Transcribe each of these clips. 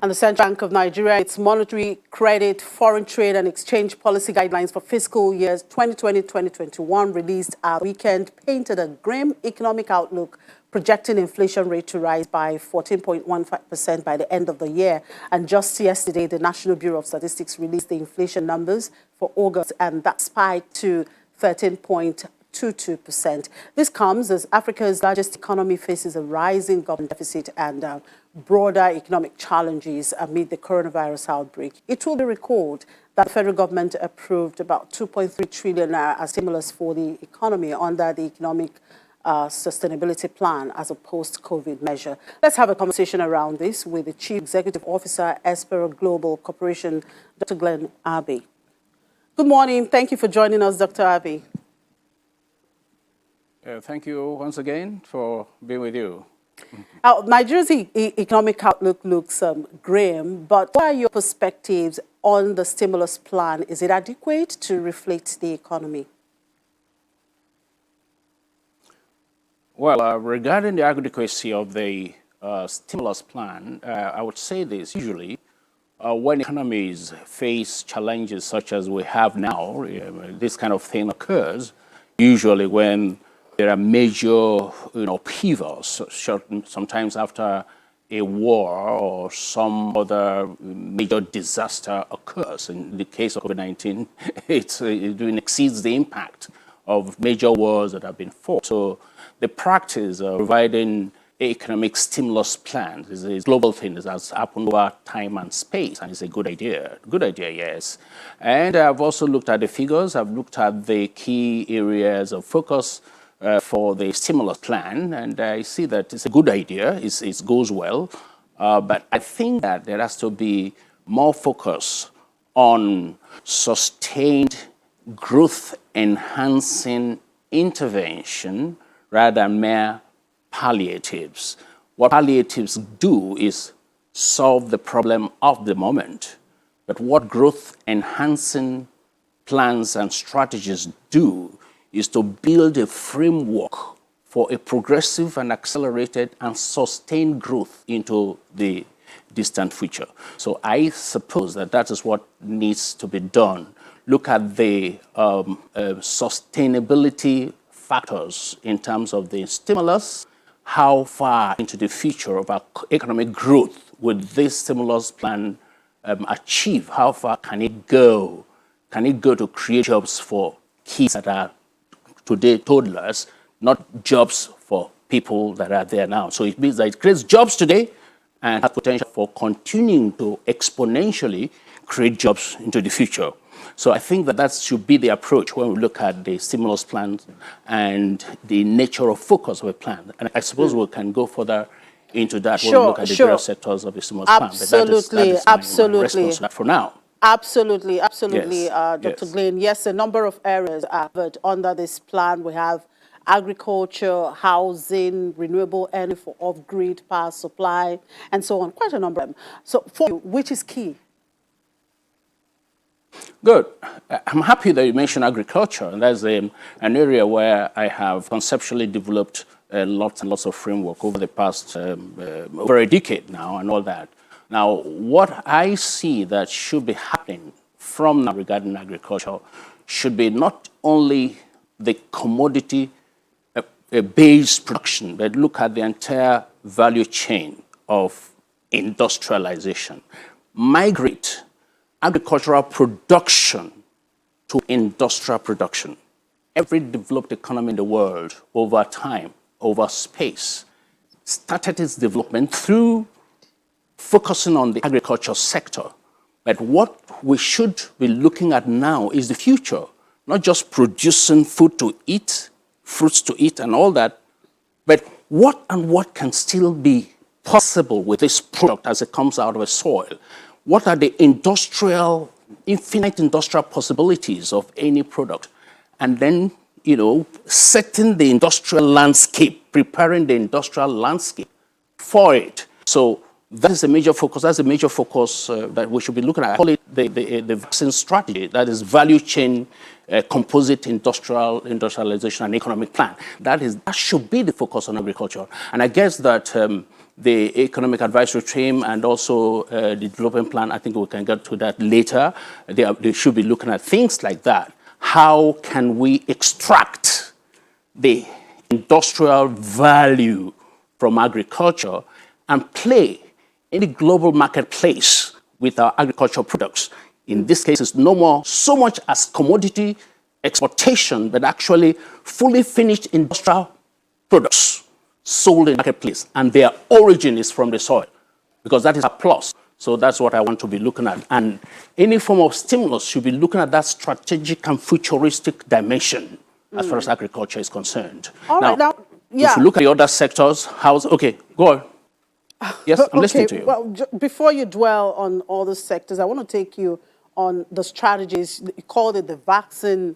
And the Central Bank of Nigeria, its monetary, credit, foreign trade and exchange policy guidelines for fiscal years 2020-2021 released at the weekend painted a grim economic outlook, projecting inflation rate to rise by 14.15% by the end of the year. And just yesterday, the National Bureau of Statistics released the inflation numbers for August, and that spiked to 13.22%. This comes as Africa's largest economy faces a rising government deficit and broader economic challenges amid the coronavirus outbreak. It will be recalled that the federal government approved about 2.3 trillion as stimulus for the economy under the economic sustainability plan as a post-COVID measure. Let's have a conversation around this with the Chief Executive Officer, Espero Global Corporation, Dr. Prince-Abbi. Good morning. Thank you for joining us, Dr. Abbi. Thank you once again for being with you. Nigeria's economic outlook looks grim, but what are your perspectives on the stimulus plan? Is it adequate to reflect the economy? Well, regarding the adequacy of the stimulus plan, I would say this. Usually, when economies face challenges such as we have now, this kind of thing occurs, usually when there are major, upheavals, sometimes after a war or some other major disaster occurs. In the case of COVID-19, it exceeds the impact of major wars that have been fought. So the practice of providing economic stimulus plans is a global thing that has happened over time and space, and it's a good idea. Good idea, yes. And I've also looked at the figures. I've looked at the key areas of focus for the stimulus plan, and I see that it's a good idea. It goes well, but I think that there has to be more focus on sustained growth-enhancing intervention rather than mere palliatives. What palliatives do is solve the problem of the moment, but what growth-enhancing plans and strategies do is to build a framework for a progressive and accelerated and sustained growth into the distant future. So I suppose that that is what needs to be done. Look at the sustainability factors in terms of the stimulus. How far into the future of our economic growth would this stimulus plan achieve? How far can it go? Can it go to create jobs for kids that are today toddlers, not jobs for people that are there now? So it means that it creates jobs today and has potential for continuing to exponentially create jobs into the future. So I think that should be the approach when we look at the stimulus plan and the nature of focus of a plan. And I suppose we can go further into that when we look at the various sectors of the stimulus plan. But that is my response to that for now. Absolutely, absolutely, yes. Dr. Glenn. Yes, a number of areas are covered under this plan. We have agriculture, housing, renewable energy for off-grid power supply, and so on. Quite a number of them. So for you, which is key? Good. I'm happy that you mentioned agriculture, and that's an area where I have conceptually developed lots and lots of framework over the past over a decade now and all that. Now, what I see that should be happening from now regarding agriculture should be not only the commodity-based production, but look at the entire value chain of industrialization. Migrate agricultural production to industrial production. Every developed economy in the world over time, over space, started its development through focusing on the agriculture sector. But what we should be looking at now is the future, not just producing food to eat, fruits to eat and all that, but what can still be possible with this product as it comes out of a soil? What are the infinite industrial possibilities of any product? And then, setting the industrial landscape, preparing the industrial landscape for it. So that is a major focus. That's a major focus that we should be looking at. I call it the vaccine strategy. That is value chain, composite industrialization and economic plan. That should be the focus on agriculture. And I guess that the economic advisory team and also the development plan, I think we can get to that later. They should be looking at things like that. How can we extract the industrial value from agriculture and play in the global marketplace with our agricultural products? In this case, it's no more so much as commodity exportation, but actually fully finished industrial products sold in the marketplace, and their origin is from the soil, because that is a plus. So that's what I want to be looking at. And any form of stimulus should be looking at that strategic and futuristic dimension as far as agriculture is concerned. All right, now, yeah. If you look at the other sectors, okay, go on. Yes, I'm listening to you. Well, before you dwell on all the sectors, I want to take you on the strategies. You called it the vaccine,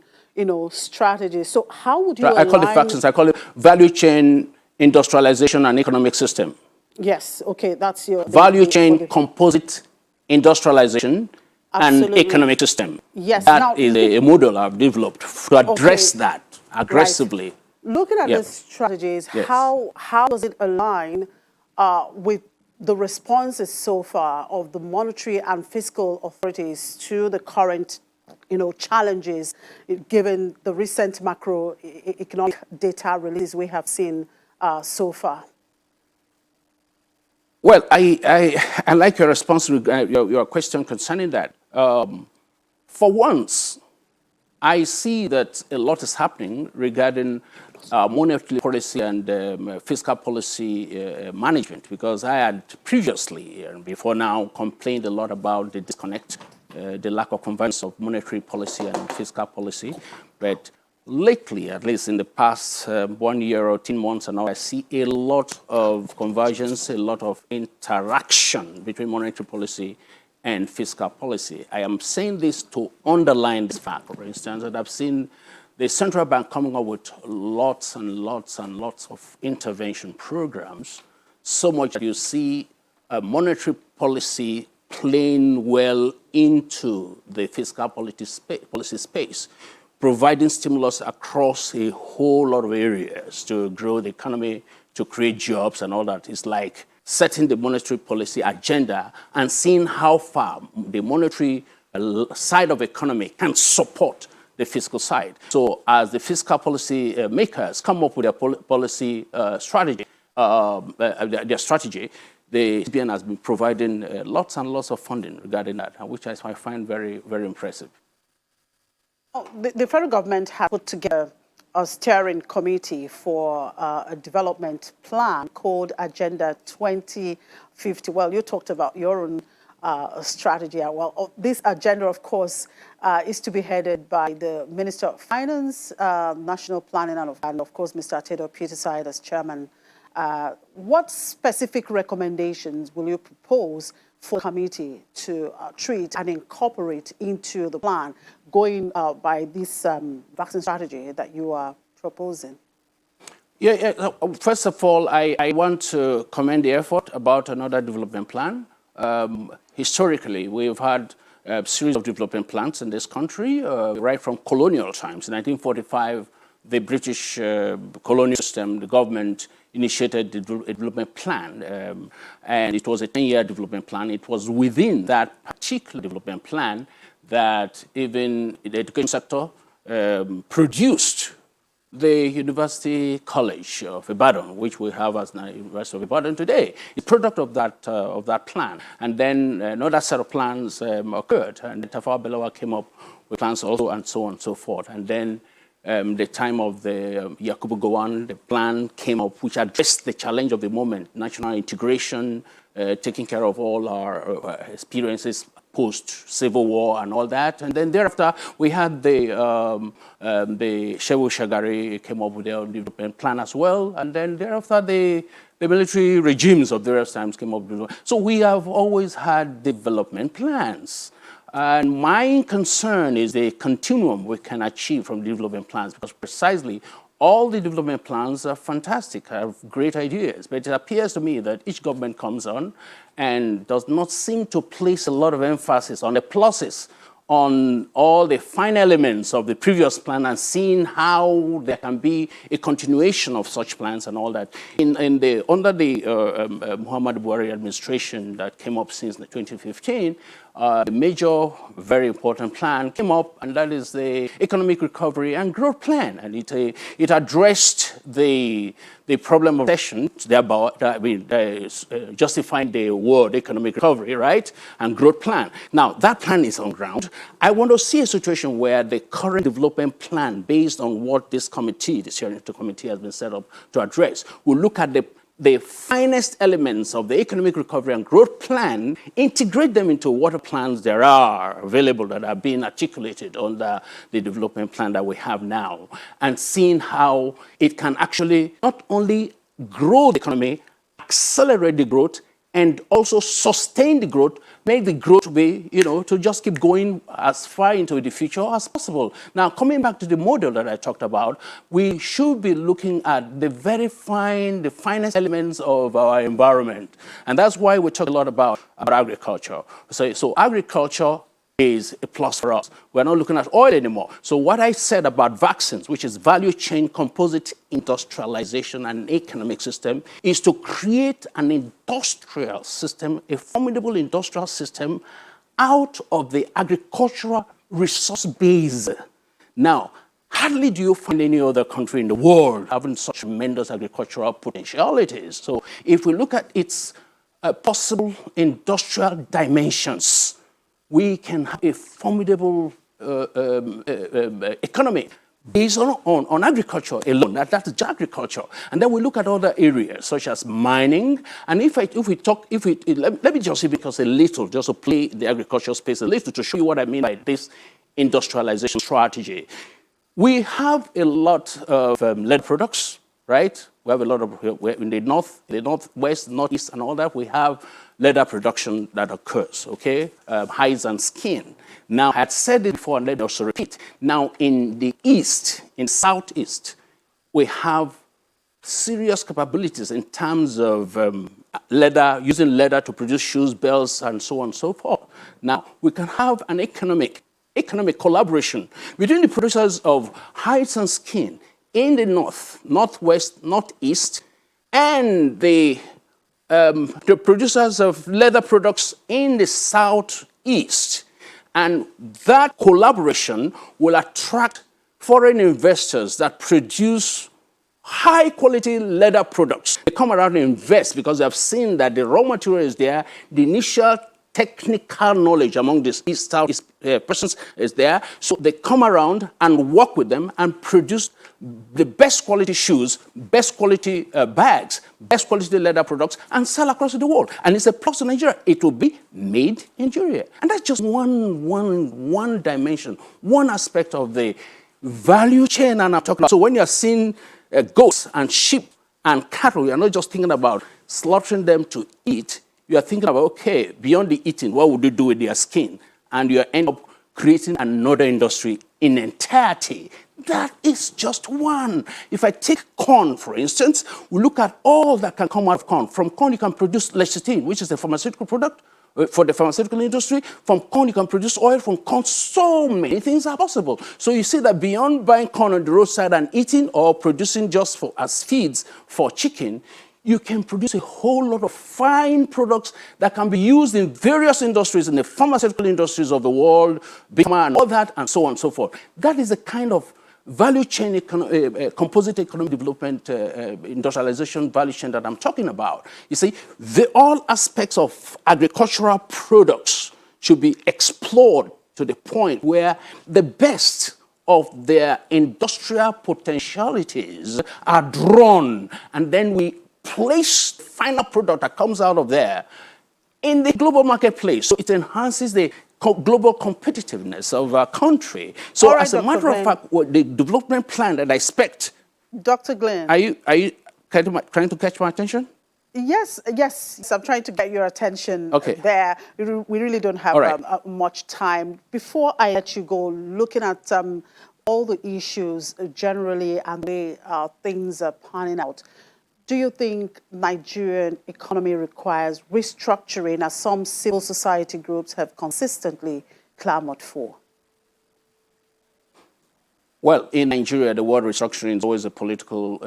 strategy. So how would you I call it vaccines. I call it value chain, industrialization, and economic system. Yes, okay, that's your... Value chain, composite industrialization, and economic system. Yes. That is a model I've developed to address that aggressively. Right. Looking at the strategies, yes. how does it align with the responses so far of the monetary and fiscal authorities to the current challenges, given the recent macroeconomic data releases we have seen so far? Well, I like your response to your question concerning that. For once, I see that a lot is happening regarding monetary policy and fiscal policy management, because I had previously, and before now, complained a lot about the disconnect, the lack of convergence of monetary policy and fiscal policy. But lately, at least in the past 1 year or 18 months and all, I see a lot of convergence, a lot of interaction between monetary policy and fiscal policy. I am saying this to underline this fact, for instance, that I've seen the central bank coming up with lots and lots and lots of intervention programs, so much that you see a monetary policy playing well into the fiscal policy space, providing stimulus across a whole lot of areas to grow the economy, to create jobs and all that. It's like setting the monetary policy agenda and seeing how far the monetary side of economy can support the fiscal side. So as the fiscal policy makers come up with their policy strategy, their strategy, the CBN has been providing lots and lots of funding regarding that, which I find very, very impressive. The federal government has put together a steering committee for a development plan called Agenda 2050. Well, you talked about your own strategy. Well, this agenda, of course, is to be headed by the Minister of Finance, National Planning, and of course, Mr. Atedo Peterside as chairman. What specific recommendations will you propose for the committee to treat and incorporate into the plan going by this vaccine strategy that you are proposing? First of all, I want to commend the effort about another development plan. Historically, we've had a series of development plans in this country, right from colonial times. In 1945, the British colonial system, the government, initiated a development plan, and it was a 10-year development plan. It was within that particular development plan that even the education sector produced the University College of Ibadan, which we have as the University of Ibadan today. It's a product of that plan. And then another set of plans occurred, and Tafawa Balewa came up with plans also, and so on and so forth. And then the time of the Yakubu Gowon, the plan came up which addressed the challenge of the moment, national integration, taking care of all our experiences post-Civil War and all that. And then thereafter, we had the Shehu Shagari came up with their development plan as well. And then thereafter, the military regimes of various times came up with. So we have always had development plans. And my concern is the continuum we can achieve from development plans, because precisely all the development plans are fantastic, have great ideas, but it appears to me that each government comes on and does not seem to place a lot of emphasis on the pluses, on all the fine elements of the previous plan and seeing how there can be a continuation of such plans and all that. Under the Muhammadu Buhari administration that came up since 2015, the major, very important plan came up, and that is the Economic Recovery and Growth Plan. And it addressed the problem of recession, thereby justifying the word economic recovery, right, and growth plan. Now, that plan is on ground. I want to see a situation where the current development plan, based on what this committee, the steering committee, has been set up to address, will look at the finest elements of the economic recovery and growth plan, integrate them into what plans there are available that are being articulated under the development plan that we have now, and seeing how it can actually not only grow the economy, accelerate the growth, and also sustain the growth, make the growth be, to just keep going as far into the future as possible. Now, coming back to the model that I talked about, we should be looking at the finest elements of our environment. And that's why we talk a lot about agriculture. So agriculture is a plus for us. We're not looking at oil anymore. So what I said about vaccines, which is value chain composite industrialization and economic system, is to create an industrial system, a formidable industrial system out of the agricultural resource base. Now, hardly do you find any other country in the world having such tremendous agricultural potentialities. So if we look at its possible industrial dimensions, we can have a formidable economy based on agriculture alone. That is agriculture. And then we look at other areas such as mining. And let me just say because a little, just to play the agricultural space a little to show you what I mean by this industrialization strategy. We have a lot of lead products, right? We have a lot of, in the northwest, northeast, and all that, we have leather production that occurs, okay? Hides and skin. Now, I had said it before, and let me also repeat. Now, in the east, in southeast, we have serious capabilities in terms of leather, using leather to produce shoes, belts, and so on and so forth. Now, we can have an economic collaboration between the producers of hides and skin in the north, northwest, northeast, and the producers of leather products in the southeast. And that collaboration will attract foreign investors that produce high-quality leather products. They come around and invest because they have seen that the raw material is there, the initial technical knowledge among these Southeast persons is there. So they come around and work with them and produce the best quality shoes, best quality bags, best quality leather products, and sell across the world. And it's a plus to Nigeria. It will be made in Nigeria. And that's just one dimension, one aspect of the value chain. And I'm talking about. So when you're seeing goats and sheep and cattle, you're not just thinking about slaughtering them to eat. You are thinking about, okay, beyond the eating, what would you do with their skin? And you end up creating another industry in entirety. That is just one. If I take corn, for instance, we look at all that can come out of corn. From corn, you can produce lecithin, which is a pharmaceutical product for the pharmaceutical industry. From corn, you can produce oil. From corn, so many things are possible. So you see that beyond buying corn on the roadside and eating or producing just as feeds for chicken, you can produce a whole lot of fine products that can be used in various industries, in the pharmaceutical industries of the world, and all that, and so on and so forth. That is the kind of value chain, composite economic development, industrialization value chain that I'm talking about. You see, all aspects of agricultural products should be explored to the point where the best of their industrial potentialities are drawn, and then we place the final product that comes out of there in the global marketplace. So it enhances the global competitiveness of our country. So right, as a matter of fact, the development plan that I expect. Dr. Glenn. Are you trying to catch my attention? Yes. I'm trying to get your attention there. We really don't have much time. Before I let you go, looking at all the issues generally and the way things are panning out, do you think Nigerian economy requires restructuring, as some civil society groups have consistently clamored for? Well, in Nigeria, the word restructuring is always a political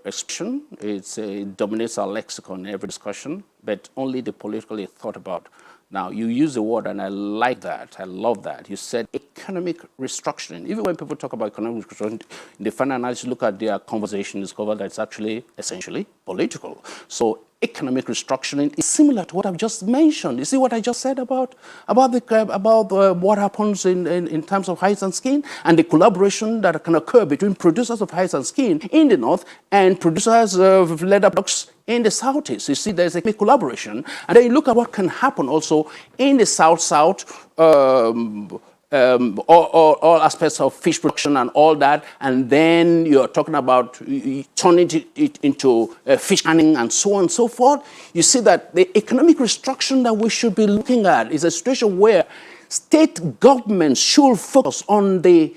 expression. It dominates our lexicon in every discussion, but only the politically thought about. Now, you use the word, and I like that. I love that. You said economic restructuring. Even when people talk about economic restructuring, in the final analysis, look at their conversation, discover that it's actually essentially political. So economic restructuring is similar to what I've just mentioned. You see what I just said about what happens in terms of hides and skin, and the collaboration that can occur between producers of hides and skin in the north and producers of leather products in the southeast. You see, there's a collaboration, and then you look at what can happen also in the south-south. All aspects of fish production and all that, and then you're talking about turning it into fish canning and so on and so forth. You see that the economic restructuring that we should be looking at is a situation where state governments should focus on the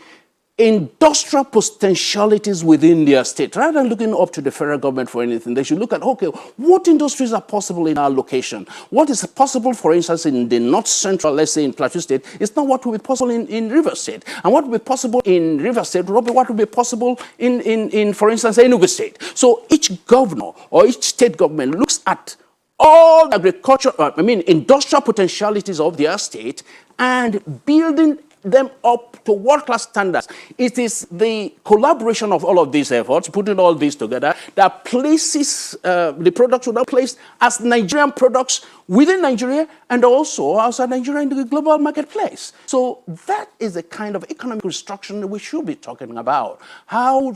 industrial potentialities within their state. Rather than looking up to the federal government for anything, they should look at, okay, what industries are possible in our location? What is possible, for instance, in the north central, let's say in Plateau State, it's not what will be possible in River State. And what will be possible in River State will be what will be possible in for instance, Enugu State. So each governor or each state government looks at all the industrial potentialities of their state and building them up to world-class standards. It is the collaboration of all of these efforts, putting all these together, that places the products that are placed as Nigerian products within Nigeria and also outside Nigeria in the global marketplace. So that is the kind of economic restructuring that we should be talking about. How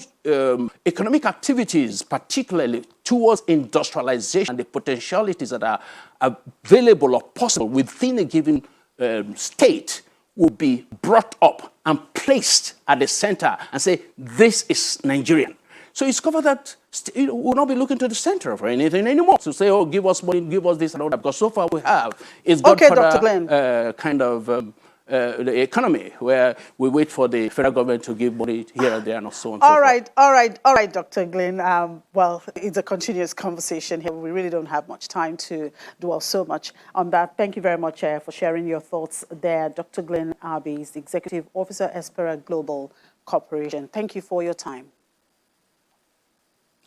economic activities, particularly towards industrialization and the potentialities that are available or possible within a given state, will be brought up and placed at the center and say, this is Nigerian. So it's covered that we'll not be looking to the center for anything anymore. To say, oh, give us money, give us this and all that. Because so far we have is Godfather kind of the economy, where we wait for the federal government to give money here and there and so on and so forth. All right, Dr. Glenn. Well, it's a continuous conversation here. We really don't have much time to dwell so much on that. Thank you very much for sharing your thoughts there. Dr. Glenn Abbi is the Executive Officer, Espera Global Corporation. Thank you for your time.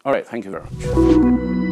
All right, thank you very much.